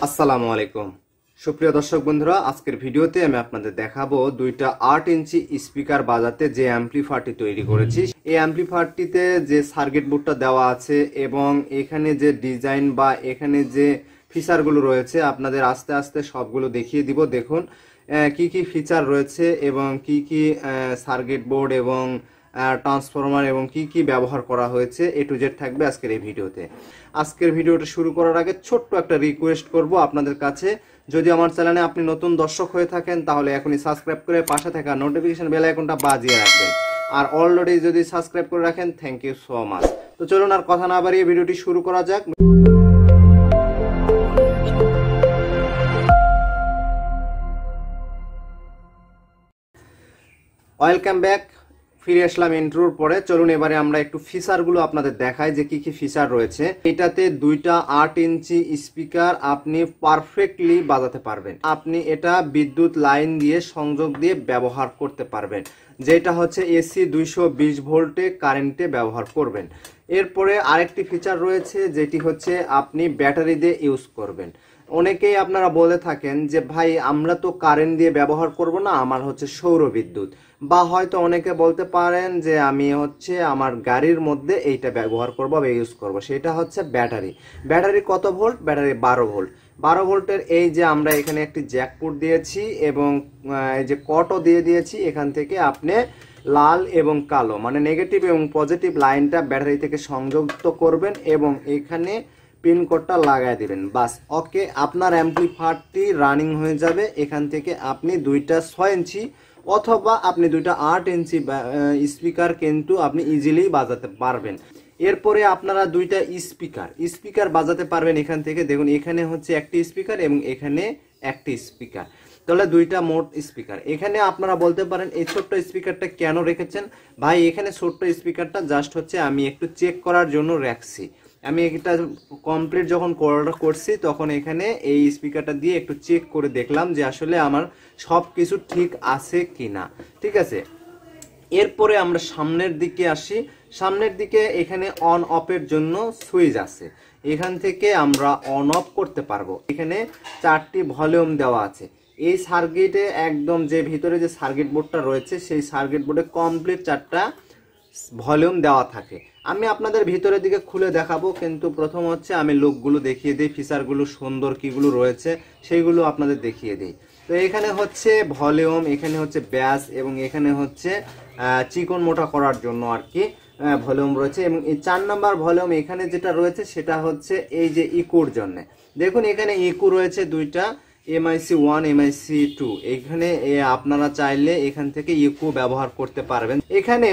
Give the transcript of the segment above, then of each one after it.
আসসালামু আলাইকুম সুপ্রিয় দর্শক বন্ধুরা, আজকের ভিডিওতে আমি আপনাদের দেখাবো দুইটা 8 ইঞ্চি স্পিকার বাজাতে যে অ্যাম্পলিফায়ারটি তৈরি করেছি। এই অ্যাম্পলিফায়ারটিতে যে সার্কিট বোর্ডটা দেওয়া আছে এবং এখানে যে ডিজাইন বা এখানে যে ফিচারগুলো রয়েছে আপনাদের আস্তে আস্তে সবগুলো দেখিয়ে দিব। দেখুন কি কি ফিচার রয়েছে এবং কি কি সার্কিট বোর্ড এবং ট্রান্সফরমার এবং কি কি ব্যবহার করা হয়েছে এ টু জেড থাকবে আজকের এই ভিডিওতে। আজকের ভিডিওটা শুরু করার আগে ছোট্ট একটা রিকোয়েস্ট করব আপনাদের কাছে, যদি আমার চ্যানেলে আপনি নতুন দর্শক হয়ে থাকেন তাহলে এখনই সাবস্ক্রাইব করে পাশে থাকা নোটিফিকেশন বেল আইকনটা বাজিয়ে রাখবেন, আর অলরেডি যদি সাবস্ক্রাইব করে রাখেন থ্যাংক ইউ সো মাচ। তো চলুন আর কথা না বাড়িয়ে ভিডিওটি শুরু করা যাক। ওয়েলকাম ব্যাক, ফিরে আসলাম ইন্ট্রোর পরে। চলুন এবারে আমরা একটু ফিচারগুলো আপনাদের দেখাই যে কি কি ফিচার রয়েছে। এটাতে দুইটা 8 ইঞ্চি স্পিকার আপনি পারফেক্টলি বাজাতে পারবেন। আপনি এটা বিদ্যুৎ লাইন দিয়ে সংযোগ দিয়ে ব্যবহার করতে পারবেন, যেটা হচ্ছে এসি 220 ভোল্টে কারেন্টে ব্যবহার করবেন। এরপরে আরেকটি ফিচার রয়েছে যেটি হচ্ছে আপনি ব্যাটারি দিয়ে ইউজ করবেন। অনেকেই আপনারা বলে থাকেন যে ভাই আমরা তো কারেন্ট দিয়ে ব্যবহার করব না, আমার হচ্ছে সৌর বিদ্যুৎ, বা হয়তো অনেকে বলতে পারেন যে আমি হচ্ছে আমার গাড়ির মধ্যে এইটা ব্যবহার করব বা ইউজ করব, সেটা হচ্ছে ব্যাটারি। ব্যাটারি কত ভোল্ট? Battery 12 volt. 12 ভোল্টের এই যে আমরা এখানে একটি জ্যাকপুট দিয়েছি এবং এই যে কটও দিয়ে দিয়েছি। এখান থেকে আপনি লাল এবং কালো মানে নেগেটিভ এবং পজিটিভ লাইনটা ব্যাটারি থেকে সংযুক্ত করবেন এবং এখানে পিন কোডটা লাগাই দিবেন, বাস ওকে, আপনার অ্যাম্পলিফায়ারটি রানিং হয়ে যাবে। এখান থেকে আপনি দুইটা 6 ইঞ্চি অথবা আপনি দুইটা 8 ইঞ্চি স্পিকার কিন্তু আপনি ইজিলি বাজাতে পারবেন। এরপরে আপনারা দুইটা স্পিকার বাজাতে পারবেন এখান থেকে। দেখুন এখানে হচ্ছে একটি স্পিকার এবং এখানে একটি স্পিকার, তাহলে দুইটা মোট স্পিকার। এখানে আপনারা বলতে পারেন এই ছোট্ট স্পিকারটা কেন রেখেছেন? ভাই এখানে ছোট্ট স্পিকারটা জাস্ট হচ্ছে আমি একটু চেক করার জন্য রাখছি। আমি এটা কমপ্লিট যখন করছি তখন এখানে এই স্পিকারটা দিয়ে একটু চেক করে দেখলাম যে আসলে আমার সব কিছু ঠিক আছে কিনা। ঠিক আছে, এরপরে আমরা সামনের দিকে আসি। সামনের দিকে এখানে অন অফের জন্য সুইচ আছে, এখান থেকে আমরা অন অফ করতে পারবো। এখানে 4টি ভলিউম দেওয়া আছে। এই সার্কিটে একদম যে ভিতরে যে সার্কিট বোর্ডটা রয়েছে সেই সার্কিট বোর্ডে কমপ্লিট 4টা ভলিউম দেওয়া থাকে। আমি আপনাদের ভিতরের দিকে খুলে দেখাবো, কিন্তু প্রথম হচ্ছে আমি লুকগুলো দেখিয়ে দিই, ফিচারগুলো সুন্দর কিগুলো রয়েছে সেইগুলো আপনাদের দেখিয়ে দিই। তো এখানে হচ্ছে ভলিউম, এখানে হচ্ছে ব্যাস এবং এখানে হচ্ছে চিকন মোটা করার জন্য আর কি ভলিউম রয়েছে। এবং এই 4 নাম্বার ভলিউম এখানে যেটা রয়েছে সেটা হচ্ছে এই যে ইকুর জন্য। দেখুন এখানে ইকু রয়েছে দুইটা, MIC 1 MIC 2। এখানে আপনারা চাইলে এখান থেকে ইকু ব্যবহার করতে পারবেন। এখানে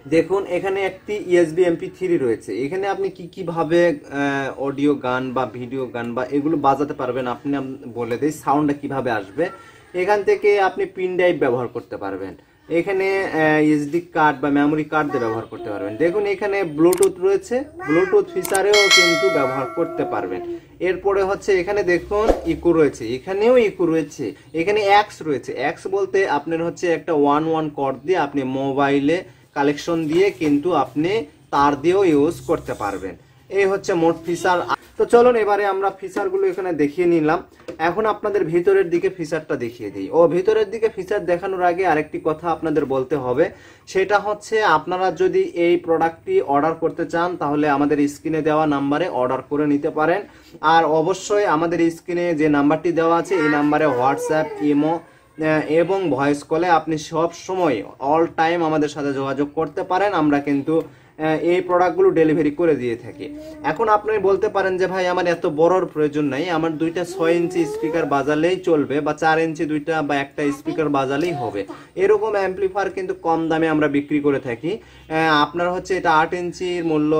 দেখুন এখানে একটি USB MP3 রয়েছে। এখানে আপনি কিভাবে অডিও গান বা ভিডিও গান বা এগুলো বাজাতে পারবেন আপনি বলে দিই সাউন্ডটা কিভাবে আসবে। এখান থেকে আপনি পিন ড্রাইভ ব্যবহার করতে পারবেন, এখানে SD কার্ড বা মেমোরি কার্ড দিয়ে ব্যবহার করতে পারবেন। দেখুন এখানে ব্লুটুথ রয়েছে, ব্লুটুথ ফিচারেও কিন্তু ব্যবহার করতে পারবেন। এরপরে হচ্ছে এখানে দেখুন ইকো রয়েছে, এখানেও ইকো রয়েছে। এখানে এক্স রয়েছে, এক্স বলতে আপনার হচ্ছে একটা 1 কর্ড দিয়ে আপনি মোবাইলে কালেকশন দিয়ে কিন্তু আপনি তার দিয়েও ইউজ করতে পারবেন। এই হচ্ছে মোট ফিচার। তো চলুন এবারে আমরা ফিচারগুলো এখানে দেখিয়ে নিলাম। এখন আপনাদের ভিতরের দিকে ফিচারটা দেখিয়ে দিই। ভিতরের দিকে ফিচার দেখানোর আগে আরেকটি কথা আপনাদের বলতে হবে, সেটা হচ্ছে আপনারা যদি এই প্রোডাক্টটি অর্ডার করতে চান তাহলে আমাদের স্ক্রিনে দেওয়া নাম্বারে অর্ডার করে নিতে পারেন। আর অবশ্যই আমাদের স্ক্রিনে যে নাম্বারটি দেওয়া আছে এই নাম্বারে হোয়াটসঅ্যাপ, ইমো এবং ভয়েস কলে আপনি সব সময় অল টাইম আমাদের সাথে যোগাযোগ করতে পারেন। আমরা কিন্তু এই প্রোডাক্টগুলো ডেলিভারি করে দিয়ে থাকি। এখন আপনি বলতে পারেন যে ভাই আমার এত বড়র প্রয়োজন নাই, আমার দুইটা 6 ইঞ্চি স্পিকার বাজালেই চলবে বা 4 ইঞ্চি দুইটা বা একটা স্পিকার বাজালেই হবে। এরকম অ্যাম্পলিফায়ার কিন্তু কম দামে আমরা বিক্রি করে থাকি। আপনার হচ্ছে এটা 8 ইঞ্চির মূল্য,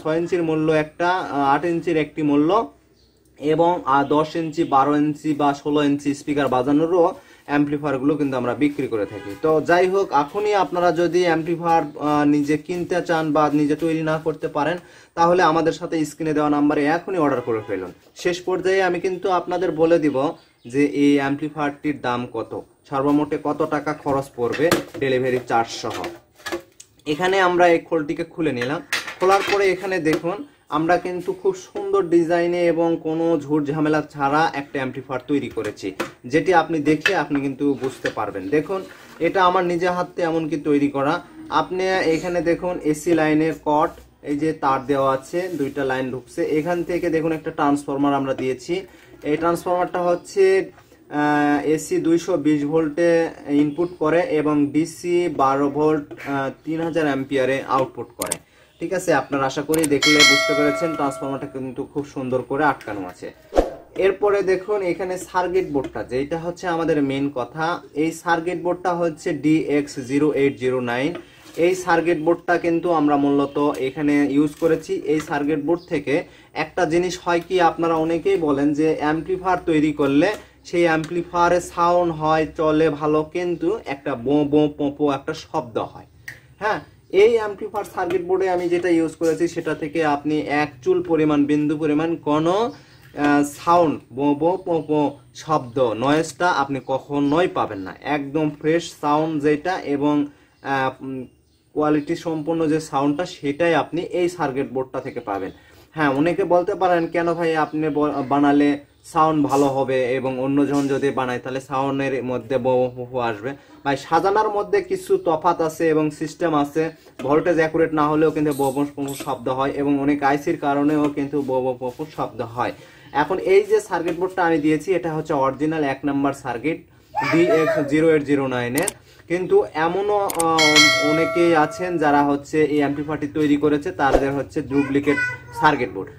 6 ইঞ্চির মূল্য একটা, 8 ইঞ্চির একটি মূল্য এবং 10 ইঞ্চি 12 ইঞ্চি বা 16 ইঞ্চি স্পিকার বাজানোরও অ্যাম্পলিফায়ারগুলো কিন্তু আমরা বিক্রি করে থাকি। তো যাই হোক, এখনই আপনারা যদি অ্যাম্পলিফায়ার নিজে কিনতে চান বা নিজে তৈরি না করতে পারেন তাহলে আমাদের সাথে স্ক্রিনে দেওয়া নাম্বারে এখনই অর্ডার করে ফেলুন। শেষ পর্যায়ে আমি কিন্তু আপনাদের বলে দিব যে এই অ্যাম্পলিফায়ারটির দাম কত, সর্বমোটে কত টাকা খরচ পড়বে ডেলিভারি চার্জ সহ। এখানে আমরা এই খোলটিকে খুলে নিলাম। খোলার পরে এখানে দেখুন আমরা কিন্তু খুব সুন্দর ডিজাইনে এবং কোনো ঝুট ঝামেলা ছাড়া একটা অ্যাম্পলিফায়ার তৈরি করেছি, যেটি আপনি দেখে আপনি কিন্তু বুঝতে পারবেন। দেখুন এটা আমার নিজের হাতে এমনকি তৈরি করা। আপনি এখানে দেখুন এসি লাইনের কট, এই যে তার দেওয়া আছে, দুইটা লাইন ঢুকছে। এখান থেকে দেখুন একটা ট্রান্সফরমার আমরা দিয়েছি। এই ট্রান্সফরমারটা হচ্ছে এসি 220 ভোল্টে ইনপুট করে এবং ডিসি 12 ভোল্ট 3000 অ্যাম্পিয়ারে আউটপুট করে। ঠিক আছে, আপনারা আশা করি দেখলে বুঝতে পেরেছেন ট্রান্সফরমারটা কিন্তু খুব সুন্দর করে আটকানো আছে। এরপরে দেখুন এখানে সার্কিট বোর্ডটা, যেটা হচ্ছে আমাদের মেন কথা। এই সার্কিট বোর্ডটা হচ্ছে DX0809। এই সার্কিট বোর্ডটা কিন্তু আমরা মূলত এখানে ইউজ করেছি। এই সার্কিট বোর্ড থেকে একটা জিনিস হয় কি, আপনারা অনেকেই বলেন যে অ্যাম্পলিফায়ার তৈরি করলে সেই অ্যাম্পলিফায়ারে সাউন্ড হয়, চলে ভালো, কিন্তু একটা বো বো পোপো একটা শব্দ হয়। হ্যাঁ, এই অ্যাম্পলিফায়ার সার্কিট বোর্ডে আমি যেটা ইউজ করেছি সেটা থেকে আপনি এক চুল পরিমাণ, বিন্দু পরিমাণ কোনো সাউন্ড বো বো পোপো শব্দ, নয়েজটা আপনি কখনোই পাবেন না। একদম ফ্রেশ সাউন্ড যেটা এবং কোয়ালিটি সম্পন্ন যে সাউন্ডটা, সেটাই আপনি এই সার্কিট বোর্ডটা থেকে পাবেন। হ্যাঁ, অনেকে বলতে পারেন কেন ভাই আপনি বানালে সাউন্ড ভালো হবে এবং অন্যজন যদি বানায় তাহলে সাউন্ডের মধ্যে বহু আসবে। ভাই সাজানোর মধ্যে কিছু তফাৎ আছে এবং সিস্টেম আছে। ভোল্টেজ অ্যাকুরেট না হলেও কিন্তু বহু শব্দ হয় এবং অনেক আইসির কারণেও কিন্তু বহু শব্দ হয়। এখন এই যে সার্কিট বোর্ডটা আমি দিয়েছি, এটা হচ্ছে অরিজিনাল 1 নাম্বার সার্কিট DX0809 এর। কিন্তু এমনও অনেকেই আছেন যারা হচ্ছে এই অ্যাম্পলিফায়ারটি তৈরি করেছে, তাদের হচ্ছে ডুপ্লিকেট সার্কিট বোর্ড।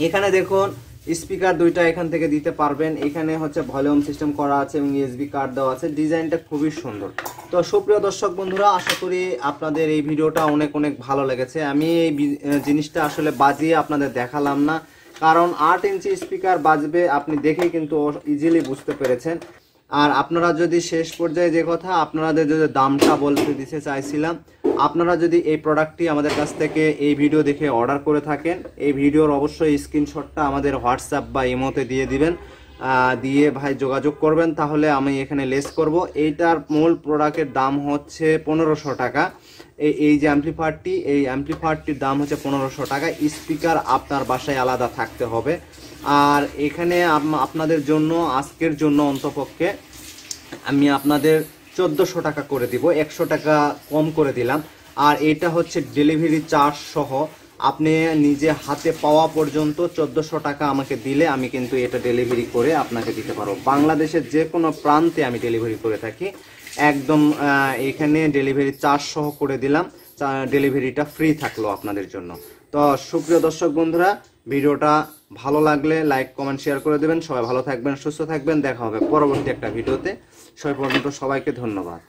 এখানে দেখুন স্পিকার দুইটা এখান থেকে দিতে পারবেন। এখানে হচ্ছে ভলিউম সিস্টেম করা আছে এবং ইউএসবি কার্ড দেওয়া আছে। ডিজাইনটা খুবই সুন্দর। তো সুপ্রিয় দর্শক বন্ধুরা, আশা করি আপনাদের এই ভিডিওটা অনেক ভালো লেগেছে। আমি এই জিনিসটা আসলে বাজিয়ে আপনাদের দেখালাম না, কারণ 8 ইঞ্চি স্পিকার বাজবে আপনি দেখেই কিন্তু ইজিলি বুঝতে পেরেছেন। আর আপনারা যদি শেষ পর্যায়ে যে কথা আপনাদের যদি দামটা বলতে দিতে চাইছিলাম, আপনারা যদি এই প্রোডাক্টটি আমাদের কাছ থেকে এই ভিডিও দেখে অর্ডার করে থাকেন, এই ভিডিওর অবশ্যই স্ক্রিনশটটা আমাদের হোয়াটসঅ্যাপ বা ইমোতে দিয়ে দিবেন, দিয়ে ভাই যোগাযোগ করবেন, তাহলে আমি এখানে লেস করব। এইটার মূল প্রোডাক্টের দাম হচ্ছে 1500 টাকা। এই যে অ্যাম্পলিফায়ারটি, এই অ্যাম্পলিফায়ারটির দাম হচ্ছে 1500 টাকা। স্পিকার আপনার বাসায় আলাদা থাকতে হবে। আর এখানে আপনাদের জন্য আজকের জন্য অন্তপক্ষে আমি আপনাদের 1400 টাকা করে দিব, 100 টাকা কম করে দিলাম। আর এটা হচ্ছে ডেলিভারি চার্জ সহ আপনি নিজে হাতে পাওয়া পর্যন্ত 1400 টাকা আমাকে দিলে আমি কিন্তু এটা ডেলিভারি করে আপনাকে দিতে পারবো। বাংলাদেশের যে কোনো প্রান্তে আমি ডেলিভারি করে থাকি। একদম এখানে ডেলিভারি চার্জ সহ করে দিলাম, ডেলিভারিটা ফ্রি থাকলো আপনাদের জন্য। তো সুপ্রিয় দর্শক বন্ধুরা, ভিডিওটা ভালো লাগলে লাইক কমেন্ট শেয়ার করে দেবেন। সবাই ভালো থাকবেন, সুস্থ থাকবেন। দেখা হবে পরবর্তী একটা ভিডিওতে। সেই পর্যন্ত সবাইকে ধন্যবাদ।